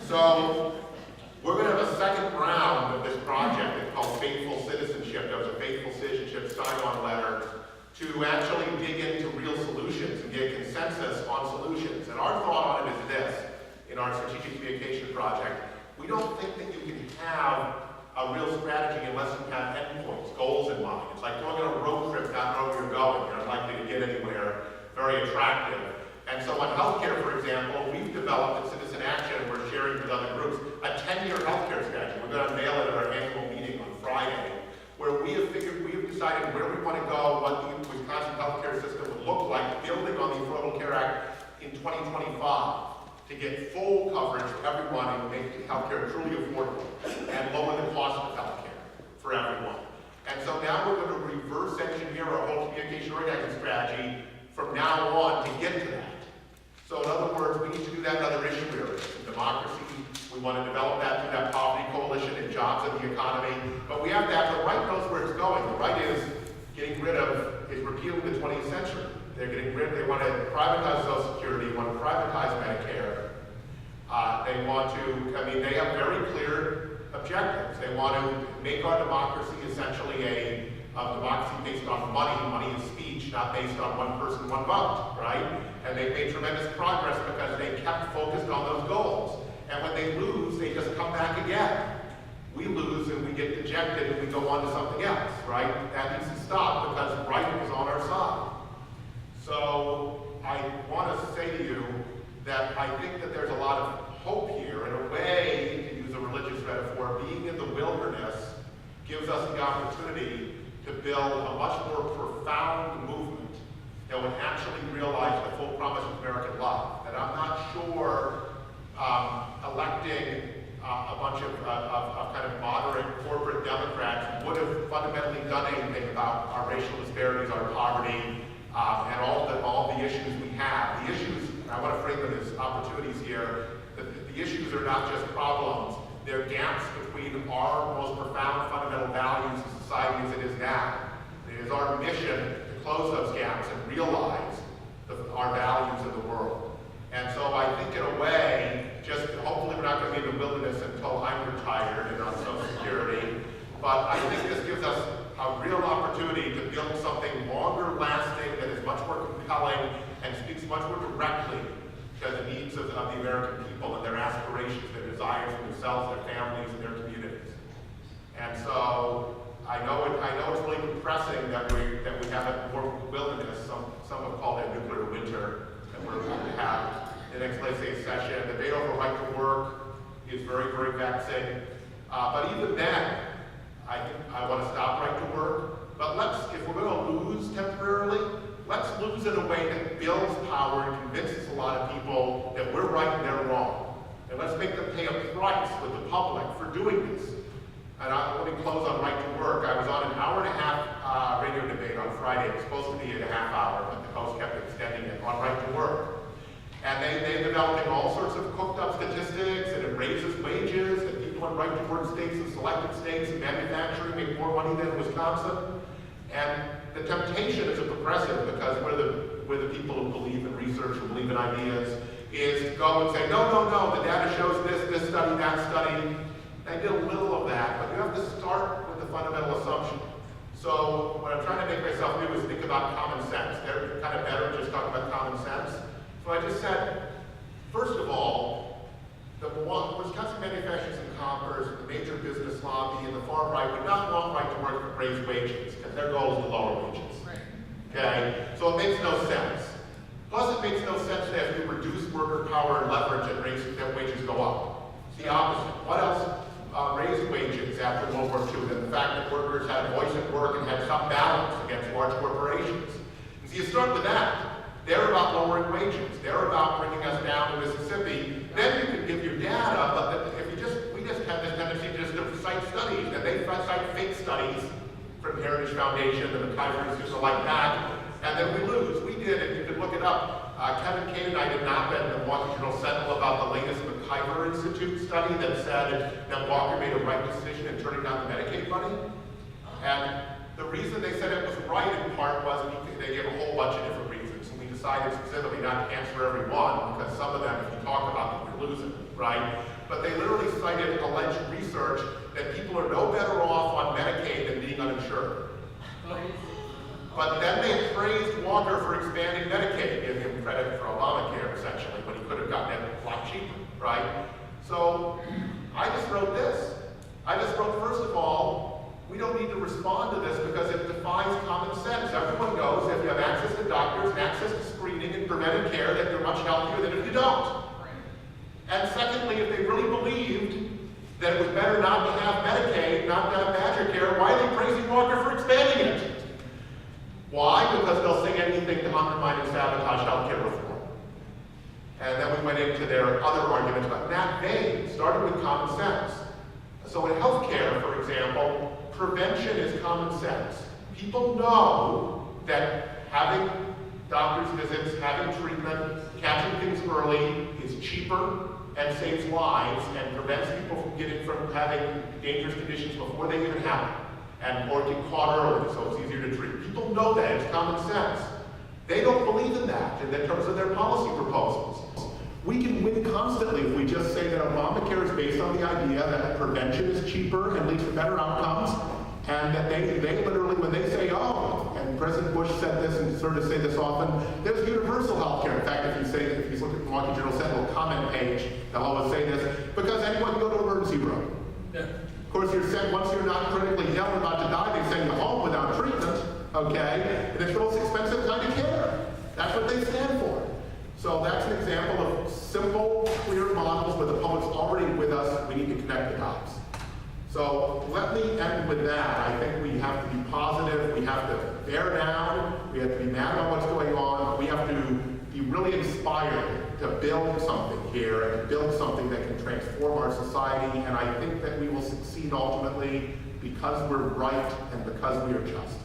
So we're going to have a second round of this project. It's called Faithful Citizenship. There was a Faithful Citizenship sign-on letter to actually dig into real solutions and get consensus on solutions. And our thought on it is this, in our strategic communication project, we don't think that you can have a real strategy unless you have endpoints, goals in mind. It's like going on a road trip, not knowing where you're going. You're unlikely to get anywhere. Very attractive. And so on healthcare, for example, we've developed at Citizen Action, we're sharing with other groups, a 10-year healthcare strategy. We're going to unveil it at our annual meeting on Friday, where we have decided where we want to go, what the Wisconsin healthcare system would look like, building on the Affordable Care Act in 2025 to get full coverage for everyone and make healthcare truly affordable and lower the cost of healthcare for everyone. And so now we're going to reverse engineer our whole communication organizing strategy from now on to get to that. So in other words, we need to do that in other issue areas. In democracy, we want to develop that through that poverty coalition and jobs in the economy. But we have to have the right knows where it's going. The right is repealing the 20th century. They want to privatize Social Security, want to privatize Medicare. They have very clear objectives. They want to make our democracy essentially a democracy based on money. Money is speech, not based on one person, one vote, right? And they've made tremendous progress because they kept focused on those goals. And when they lose, they just come back again. We lose and we get dejected and we go on to something else, right? That needs to stop because right is on our side. So I want to say to you that I think that there's a lot of hope here. In a way, to use a religious metaphor, being in the wilderness gives us the opportunity to build a much more profound movement that would actually realize the full promise of American life. And I'm not sure electing a bunch of kind of moderate corporate Democrats would have fundamentally done anything about our racial disparities, our poverty, and all the issues we have. The issues, and I want to frame them as opportunities here, the issues are not just problems, they're gaps between our most profound fundamental values in society as it is now. It is our mission to close those gaps and realize our values in the world. And so I think in a way, hopefully we're not going to be in the wilderness until I'm retired and on Social Security, but I think this gives us a real opportunity to build something longer lasting that is much more compelling and speaks much more directly to the needs of the American people and their aspirations, their desires for themselves, their families, and their communities. And so I know it's really depressing that we have more wilderness. Some have called it a nuclear winter that we're going to have the next legislative session. The debate over right to work is very, very vexing. But even then, I want to stop right to work. But if we're going to lose temporarily, let's lose in a way that builds power and convinces a lot of people that we're right and they're wrong. And let's make them pay a price with the public for doing this. And let me close on right to work. I was on an hour-and-a-half radio debate on Friday. It was supposed to be a half hour, but the host kept extending it on right to work. And they're developing all sorts of cooked-up statistics, and it raises wages, and people in right to work states and selected states and manufacturing make more money than Wisconsin. And the temptation as a progressive, because we're the people who believe in research, who believe in ideas, is to go and say, no, the data shows this study, that study. I did a little of that, but you have to start with the fundamental assumption. So what I'm trying to make myself do is think about common sense. They're kind of better just talking about common sense. So I just said, first of all, the Wisconsin Manufacturers and Commerce, the major business lobby, and the far right would not want right to work to raise wages, because their goal is to lower wages. Okay? So it makes no sense. Plus it makes no sense that if you reduce worker power and leverage and wages go up. It's the opposite. What else raised wages after World War II than the fact that workers had a voice at work and had some balance against large corporations? And so you start with that. They're about lowering wages. They're about bringing us down to Mississippi. Then you can give your data, but we just have this tendency just to cite studies, and they cite fake studies from Heritage Foundation, the McIver Institute, like that, and then we lose. We did, and you can look it up. Kevin Kane and I did not bet in the Milwaukee Journal Sentinel about the latest McIver Institute study that said that Walker made a right decision in turning down the Medicaid money. And the reason they said it was right in part was because they gave a whole bunch of different reasons. And we decided specifically not to answer every one, because some of them, if you talk about them, you're losing, right? But they literally cited alleged research that people are no better off on Medicaid than being uninsured. But then they praised Walker for expanding Medicaid, giving him credit for Obamacare, essentially, when he could have gotten it a lot cheaper, right? So I just wrote this. I just wrote, first of all, we don't need to respond to this because it defies common sense. Everyone knows if you have access to doctors and access to screening and preventive care, that you're much healthier than if you don't. And secondly, if they really believed that it was better not to have Medicaid, not to have Badger Care, why are they praising Walker for expanding it? Why? Because they'll say anything to undermine and sabotage healthcare reform. And then we went into their other arguments, but in that vein, starting with common sense. So in healthcare, for example, prevention is common sense. People know that having doctor's visits, having treatment, catching things early is cheaper and saves lives and prevents people from having dangerous conditions before they even happen, or get caught early, so it's easier to treat. People know that, it's common sense. They don't believe in that in terms of their policy proposals. We can win constantly if we just say that Obamacare is based on the idea that prevention is cheaper and leads to better outcomes, and that they literally, when they say, oh, and President Bush said this and sort of say this often, there's universal health care. In fact, if you look at the Milwaukee Journal Sentinel comment page, they'll always say this, because anyone can go to emergency room. Yeah. Of course, you're sent, once you're not critically ill or about to die, they send you home without treatment, okay? And it's the most expensive kind of care. That's what they stand for. So that's an example of simple, clear models where the public's already with us. We need to connect the dots. So let me end with that. I think we have to be positive. We have to bear down. We have to be mad about what's going on. We have to be really inspired to build something here and to build something that can transform our society. And I think that we will succeed ultimately because we're right and because we are just.